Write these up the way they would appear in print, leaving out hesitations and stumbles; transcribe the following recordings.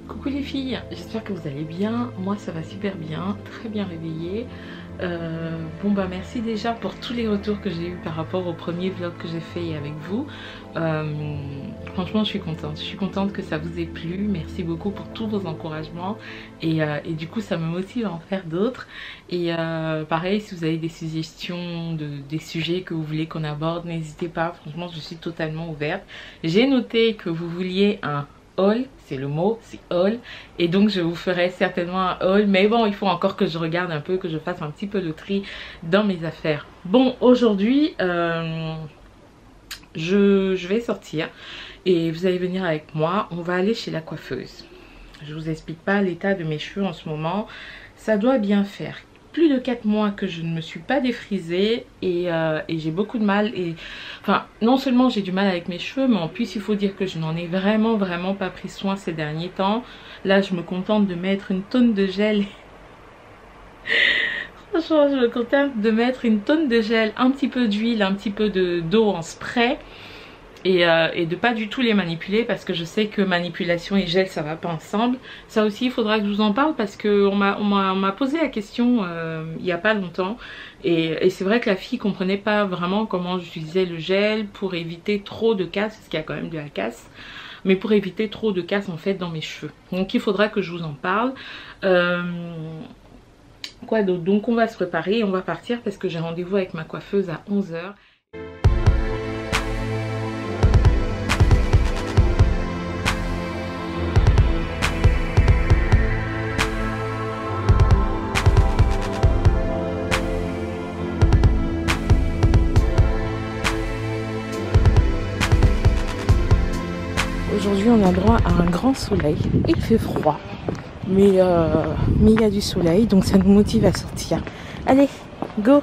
Coucou les filles, j'espère que vous allez bien. Moi ça va super bien, très bien réveillée. Bon bah merci déjà pour tous les retours que j'ai eu par rapport au premier vlog que j'ai fait avec vous. Franchement je suis contente que ça vous ait plu. Merci beaucoup pour tous vos encouragements et du coup ça me motive à en faire d'autres. Et pareil, si vous avez des suggestions des sujets que vous voulez qu'on aborde, n'hésitez pas, franchement je suis totalement ouverte. J'ai noté que vous vouliez un haul, c'est le mot, c'est haul, et donc je vous ferai certainement un haul, mais bon il faut encore que je regarde un peu, que je fasse un petit peu le tri dans mes affaires. Bon, aujourd'hui je vais sortir et vous allez venir avec moi. On va aller chez la coiffeuse. Je vous explique pas l'état de mes cheveux en ce moment, ça doit bien faire plus de 4 mois que je ne me suis pas défrisée et j'ai beaucoup de mal. Et enfin, non seulement j'ai du mal avec mes cheveux, mais en plus il faut dire que je n'en ai vraiment pas pris soin ces derniers temps. Là je me contente de mettre une tonne de gel. Franchement je me contente de mettre une tonne de gel, un petit peu d'huile, un petit peu d'eau en spray. Et de pas du tout les manipuler, parce que je sais que manipulation et gel ça va pas ensemble. Ça aussi il faudra que je vous en parle, parce que on m'a posé la question il y a pas longtemps, et c'est vrai que la fille comprenait pas vraiment comment j'utilisais le gel pour éviter trop de casse, parce qu'il y a quand même de la casse, mais pour éviter trop de casse en fait dans mes cheveux. Donc il faudra que je vous en parle. Quoi d'autre? Donc on va se préparer et on va partir, parce que j'ai rendez-vous avec ma coiffeuse à 11 h. Aujourd'hui on a droit à un grand soleil, il fait froid, mais il y a du soleil, donc ça nous motive à sortir. Allez, go!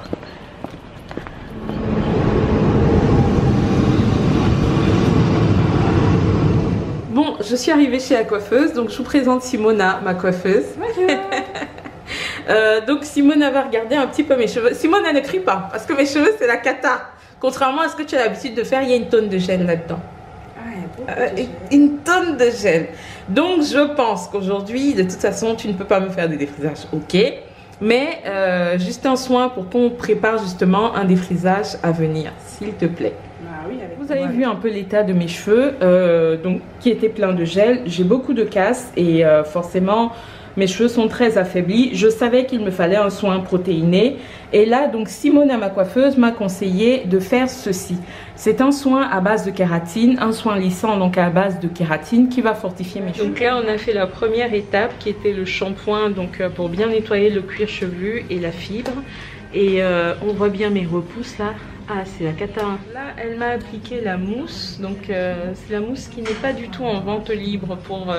Bon, je suis arrivée chez la coiffeuse, donc je vous présente Simona, ma coiffeuse. Bonjour. Donc Simona va regarder un petit peu mes cheveux. Simona ne crie pas, parce que mes cheveux c'est la cata. Contrairement à ce que tu as l'habitude de faire, il y a une tonne de gel là-dedans. Une tonne de gel. Donc je pense qu'aujourd'hui de toute façon tu ne peux pas me faire des défrisages, ok, mais juste un soin pour qu'on prépare justement un défrisage à venir, s'il te plaît. Ah oui, vous avez vu un peu l'état de mes cheveux, donc qui était plein de gel. J'ai beaucoup de casse et forcément mes cheveux sont très affaiblis. Je savais qu'il me fallait un soin protéiné. Et là, donc, Simona, ma coiffeuse, m'a conseillé de faire ceci. C'est un soin à base de kératine, un soin lissant, donc à base de kératine, qui va fortifier mes cheveux. Donc là, on a fait la première étape, qui était le shampoing, donc pour bien nettoyer le cuir chevelu et la fibre. Et on voit bien mes repousses là. Ah, c'est la cata. Là, elle m'a appliqué la mousse. Donc, c'est la mousse qui n'est pas du tout en vente libre pour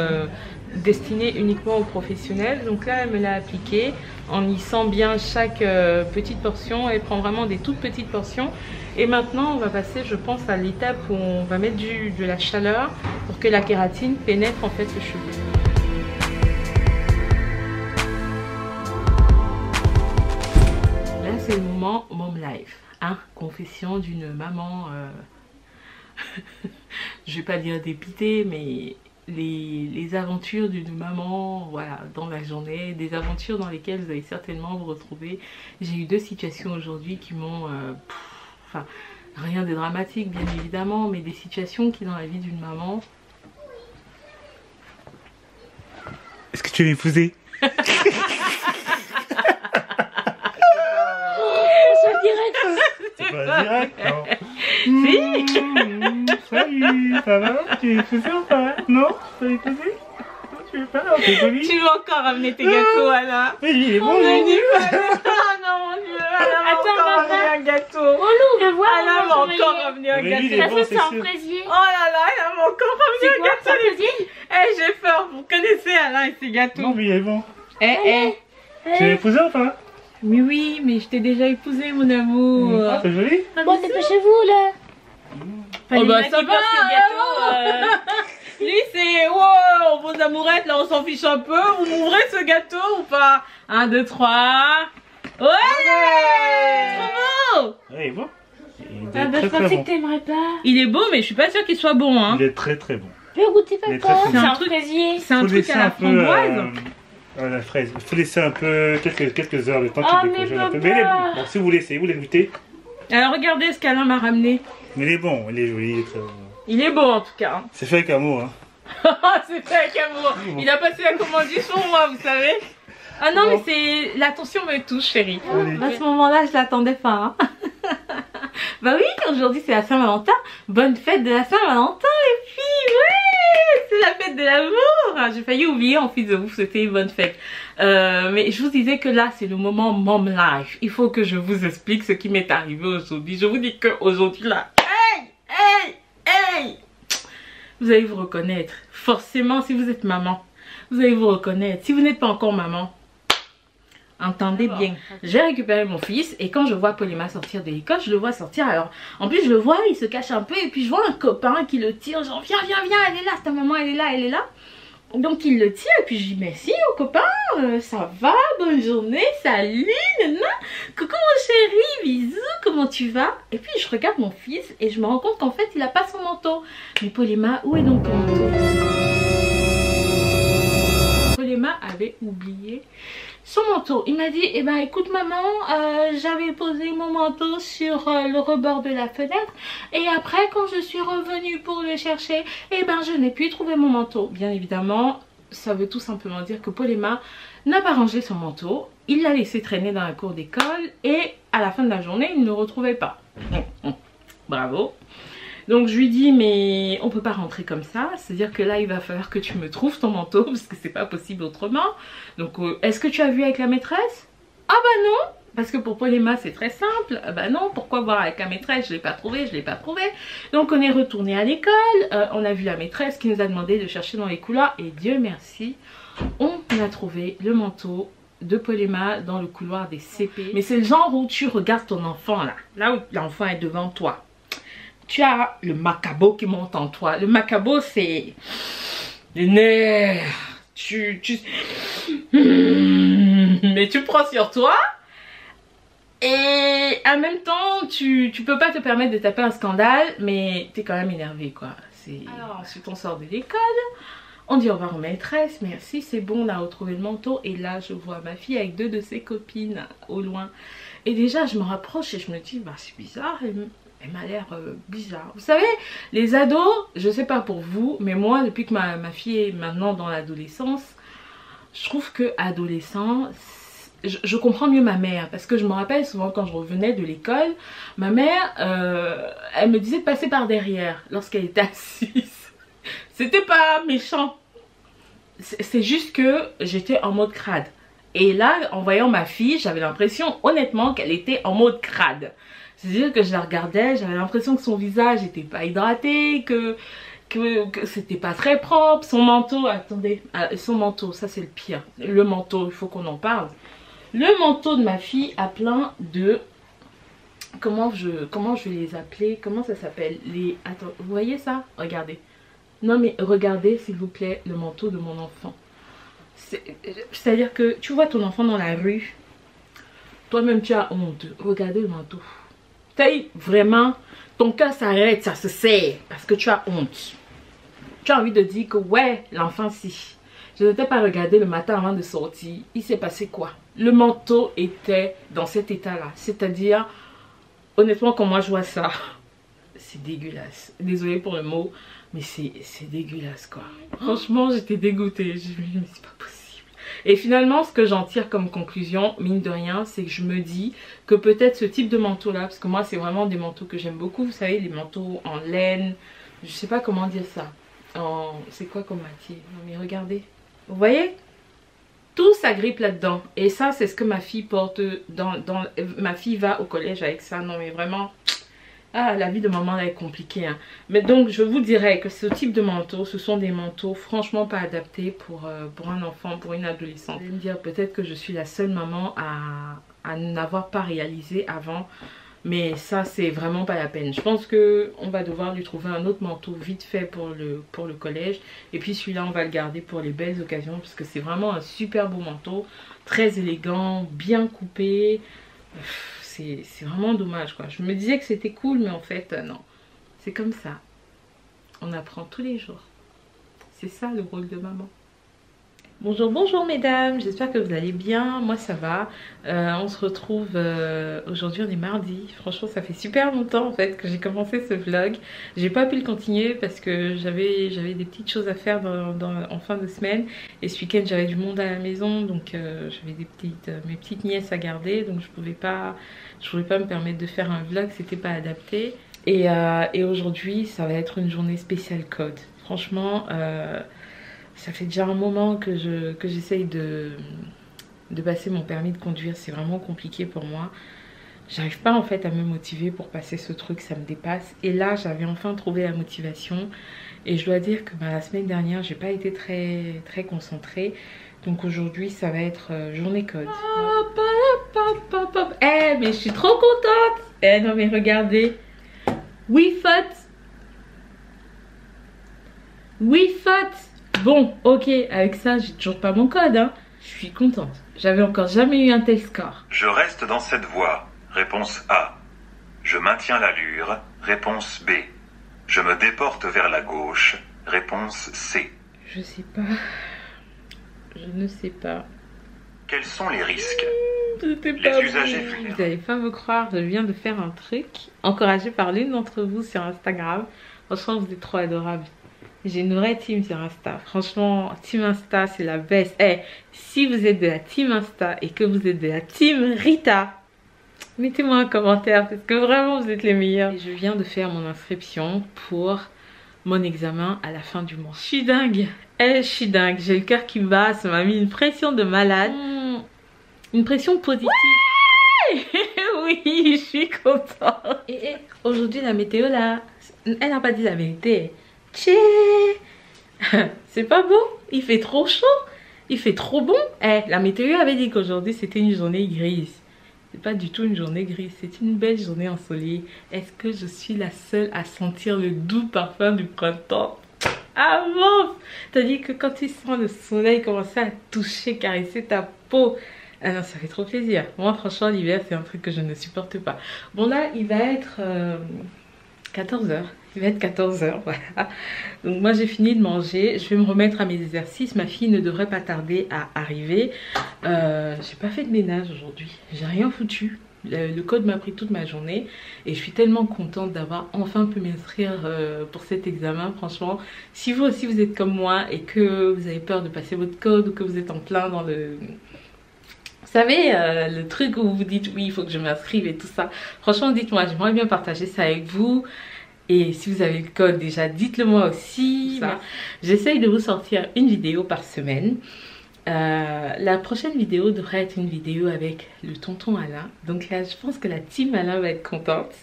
destinée uniquement aux professionnels. Donc là, elle me l'a appliqué en lissant bien chaque petite portion. Elle prend vraiment des toutes petites portions. Et maintenant, on va passer, je pense, à l'étape où on va mettre de la chaleur pour que la kératine pénètre en fait le cheveu. Là, c'est le moment Mom Life. Hein, confession d'une maman, je vais pas dire dépitée, mais les aventures d'une maman, voilà, dans la journée, des aventures dans lesquelles vous allez certainement vous retrouver. J'ai eu 2 situations aujourd'hui qui m'ont, enfin, rien de dramatique bien évidemment, mais des situations qui dans la vie d'une maman. Est-ce que tu veux m'épouser? C'est pas direct, non. Si. Salut, ça va? Tu veux épouser ou pas? Non? Tu veux épouser? Non, tu veux pas? Non, t'es jolie. Tu veux encore ramener tes gâteaux, Alain? Oui, il est bon, Ah non, mon Dieu, Alain m'a encore ramené un gâteau. Alain m'a encore ramené un gâteau. Ça fait un plaisir. Oh là là, Alain m'a encore ramené un gâteau. Eh, j'ai peur, vous connaissez Alain et ses gâteaux. Non, mais il est bon. Tu veux épouser ou pas? Mais oui, mais je t'ai déjà épousé, mon amour. Ah, c'est joli. Bon, dépêchez-vous là. Oh bah ça va, lui c'est wow, vos amourettes là on s'en fiche un peu. Vous m'ouvrez ce gâteau ou pas? 1, 2, 3. Ouais, trop beau. Ouais, il est bon. Il est Ah bah je pensais que t'aimerais pas. Il est beau mais je suis pas sûre qu'il soit bon hein. Il est très très bon. Tu peux goûter Il est papa? très C'est C'est un un truc- fraisier. C'est un Faut truc laisser à la un peu, framboise. la fraise. Il faut laisser un peu, quelques heures, le temps Ah, qu'il mais décongèle un peu. papa. Mais il est bon. Bon, si vous laissez, vous les goûtez. Alors regardez ce qu'Alain m'a ramené. Mais il est bon, il est joli, il est très bon. Il est bon en tout cas. C'est fait avec amour, hein. C'est fait avec amour. Il a passé la commande juste pour moi, vous savez. Ah non, mais c'est... L'attention me touche, chérie. Allez. À ce moment-là, je l'attendais pas. Hein. Bah oui, aujourd'hui c'est la Saint-Valentin. Bonne fête de la Saint-Valentin, les filles. Ouais, c'est la fête de l'amour. J'ai failli oublier en plus de vous souhaiter une bonne fête. Mais je vous disais que là, c'est le moment Mom Life. Il faut que je vous explique ce qui m'est arrivé aujourd'hui. Je vous dis qu'aujourd'hui, là... Hey! Vous allez vous reconnaître. Forcément, si vous êtes maman, vous allez vous reconnaître. Si vous n'êtes pas encore maman, entendez bien. J'ai récupéré mon fils et quand je vois Polima sortir de l'école, je le vois sortir. Alors, en plus, je le vois, il se cache un peu et puis je vois un copain qui le tire. Genre, viens, elle est là, ta maman, elle est là. Donc, il le tire et puis je dis merci au copain, ça va, bonne journée, salut, nana. Coucou mon chéri, bisous, comment tu vas? Et puis, je regarde mon fils et je me rends compte qu'en fait, il a pas son manteau. Mais Polima, où est donc ton manteau? Polima avait oublié son manteau. Il m'a dit, eh ben écoute maman, j'avais posé mon manteau sur le rebord de la fenêtre et après quand je suis revenue pour le chercher, eh ben je n'ai plus trouvé mon manteau. Bien évidemment, ça veut tout simplement dire que Polima n'a pas rangé son manteau, il l'a laissé traîner dans la cour d'école et à la fin de la journée, il ne le retrouvait pas. Bravo. Donc je lui dis mais on peut pas rentrer comme ça, c'est-à-dire que là il va falloir que tu me trouves ton manteau parce que c'est pas possible autrement. Donc est-ce que tu as vu avec la maîtresse? Ah bah non, parce que pour Polima c'est très simple. Ah bah non, pourquoi voir avec la maîtresse? Je l'ai pas trouvé. Donc on est retourné à l'école, on a vu la maîtresse qui nous a demandé de chercher dans les couloirs et Dieu merci, on a trouvé le manteau de Polima dans le couloir des CP. Mais c'est le genre où tu regardes ton enfant là où l'enfant est devant toi. Tu as le macabo qui monte en toi. Le macabo, c'est les nerfs. Mais tu prends sur toi. Et en même temps, tu peux pas te permettre de taper un scandale. Mais tu es quand même énervé, quoi. Alors ensuite, on sort de l'école. On dit au revoir aux maîtresses. Merci, c'est bon, on a retrouvé le manteau. Et là, je vois ma fille avec 2 de ses copines au loin. Et déjà, je me rapproche et je me dis, bah c'est bizarre. Elle m'a l'air bizarre. Vous savez, les ados, je sais pas pour vous, mais moi, depuis que ma fille est maintenant dans l'adolescence, je trouve que adolescent, je comprends mieux ma mère. Parce que je me rappelle souvent quand je revenais de l'école, ma mère, elle me disait de passer par derrière lorsqu'elle était assise. C'était pas méchant. C'est juste que j'étais en mode crade. Et là, en voyant ma fille, j'avais l'impression, honnêtement, qu'elle était en mode crade. C'est-à-dire que je la regardais, j'avais l'impression que son visage n'était pas hydraté, que c'était pas très propre. Son manteau, attendez, son manteau, ça c'est le pire. Le manteau, il faut qu'on en parle. Le manteau de ma fille a plein de... Comment je vais les appeler? Comment ça s'appelle? Attends, vous voyez ça? Regardez. Non mais regardez s'il vous plaît le manteau de mon enfant. C'est-à-dire que tu vois ton enfant dans la rue, toi-même tu as honte. Regardez le manteau. Vraiment, ton cœur s'arrête, ça se serre parce que tu as honte. Tu as envie de dire que ouais, l'enfant si. Je n'étais pas regardé le matin avant de sortir. Il s'est passé quoi? Le manteau était dans cet état-là. C'est-à-dire, honnêtement, quand moi je vois ça, c'est dégueulasse. Désolée pour le mot, mais c'est dégueulasse quoi. Franchement, j'étais dégoûtée. Je me dis, mais c'est pas possible. Et finalement, ce que j'en tire comme conclusion, mine de rien, c'est que je me dis que peut-être ce type de manteau là, parce que moi c'est vraiment des manteaux que j'aime beaucoup, vous savez, les manteaux en laine, je sais pas comment dire ça, c'est quoi comme matière? Non mais regardez, vous voyez, tout s'agrippe là-dedans. Et ça c'est ce que ma fille porte, ma fille va au collège avec ça. Non mais vraiment, ah, la vie de maman là est compliquée hein. Mais donc je vous dirais que ce type de manteau, ce sont des manteaux franchement pas adaptés pour un enfant, pour une adolescente. Vous allez me dire peut-être que je suis la seule maman à n'avoir pas réalisé avant. Mais ça c'est vraiment pas la peine. Je pense qu'on va devoir lui trouver un autre manteau vite fait pour le collège. Et puis celui-là on va le garder pour les belles occasions. Parce que c'est vraiment un super beau manteau. Très élégant, bien coupé. C'est vraiment dommage quoi. Je me disais que c'était cool mais en fait non. C'est comme ça. On apprend tous les jours. C'est ça le rôle de maman. Bonjour, bonjour mesdames, j'espère que vous allez bien, moi ça va. On se retrouve, aujourd'hui on est mardi, franchement ça fait super longtemps en fait que j'ai commencé ce vlog. J'ai pas pu le continuer parce que j'avais des petites choses à faire en fin de semaine. Et ce week-end j'avais du monde à la maison, donc j'avais mes petites nièces à garder. Donc je pouvais pas me permettre de faire un vlog, c'était pas adapté. Et aujourd'hui ça va être une journée spéciale code. Franchement... ça fait déjà un moment que j'essaye de passer mon permis de conduire. C'est vraiment compliqué pour moi. J'arrive pas en fait à me motiver pour passer ce truc, ça me dépasse. Et là, j'avais enfin trouvé la motivation. Et je dois dire que la semaine dernière, j'ai pas été très concentrée. Donc aujourd'hui, ça va être journée code. Eh, mais je suis trop contente. Eh non, mais regardez. Oui, faute. Bon, ok, avec ça, j'ai toujours pas mon code, hein. Je suis contente. J'avais encore jamais eu un tel score. Je reste dans cette voie. Réponse A. Je maintiens l'allure. Réponse B. Je me déporte vers la gauche. Réponse C. Je sais pas. Je ne sais pas. Quels sont les risques? Les usagers fuient. Vous n'allez pas me croire, je viens de faire un truc encouragé par l'une d'entre vous sur Instagram. Franchement, vous êtes trop adorables. J'ai une vraie team sur Insta. Franchement, team Insta, c'est la best. Eh, si vous êtes de la team Insta et que vous êtes de la team Rita, mettez-moi un commentaire parce que vraiment, vous êtes les meilleurs. Et je viens de faire mon inscription pour mon examen à la fin du mois. Je suis dingue. Eh, je suis dingue. J'ai le cœur qui bat. Ça m'a mis une pression de malade. Une pression positive. Ouais. Oui, je suis contente. Et aujourd'hui, la météo là, elle n'a pas dit la vérité. C'est pas beau, il fait trop chaud, il fait trop bon. Eh, la météo avait dit qu'aujourd'hui c'était une journée grise. C'est pas du tout une journée grise, c'est une belle journée ensoleillée. Est-ce que je suis la seule à sentir le doux parfum du printemps? Ah bon, t'as dit que quand tu sens le soleil commencer à toucher, caresser ta peau, ah non, ça fait trop plaisir. Moi franchement l'hiver c'est un truc que je ne supporte pas. Bon là il va être 14h. Il va être 14h, voilà. Donc moi j'ai fini de manger, je vais me remettre à mes exercices. Ma fille ne devrait pas tarder à arriver. J'ai pas fait de ménage aujourd'hui, j'ai rien foutu. Le code m'a pris toute ma journée et je suis tellement contente d'avoir enfin pu m'inscrire pour cet examen. Franchement, si vous aussi vous êtes comme moi et que vous avez peur de passer votre code ou que vous êtes en plein dans le... Vous savez, le truc où vous vous dites oui, il faut que je m'inscrive et tout ça. Franchement, dites-moi, j'aimerais bien partager ça avec vous. Et si vous avez le code déjà, dites-le moi aussi. J'essaye de vous sortir une vidéo par semaine. La prochaine vidéo devrait être une vidéo avec le tonton Alain. Donc là, je pense que la team Alain va être contente.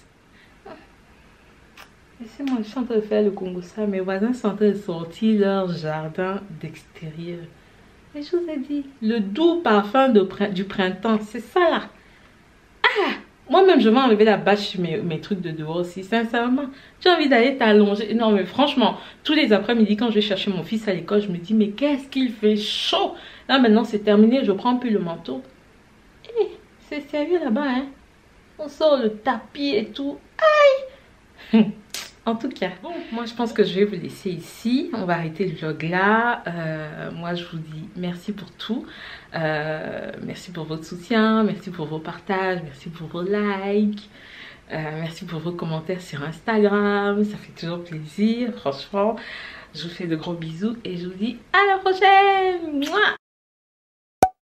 Laissez-moi, je suis en train de faire le Congo ça. Mes voisins sont en train de sortir leur jardin d'extérieur. Et je vous ai dit, le doux parfum du printemps, c'est ça là. Ah! Moi-même, je vais enlever la bâche sur mes trucs de dehors aussi, sincèrement. J'ai envie d'aller t'allonger. Non, mais franchement, tous les après-midi, quand je vais chercher mon fils à l'école, je me dis, mais qu'est-ce qu'il fait chaud. Là, maintenant, c'est terminé, je prends plus le manteau. Eh, c'est sérieux là-bas, hein. On sort le tapis et tout. Aïe. En tout cas, bon, moi je pense que je vais vous laisser ici. On va arrêter le vlog là. Moi je vous dis merci pour tout. Merci pour votre soutien. Merci pour vos partages. Merci pour vos likes. Merci pour vos commentaires sur Instagram. Ça fait toujours plaisir. Franchement, je vous fais de gros bisous. Et je vous dis à la prochaine. Mouah.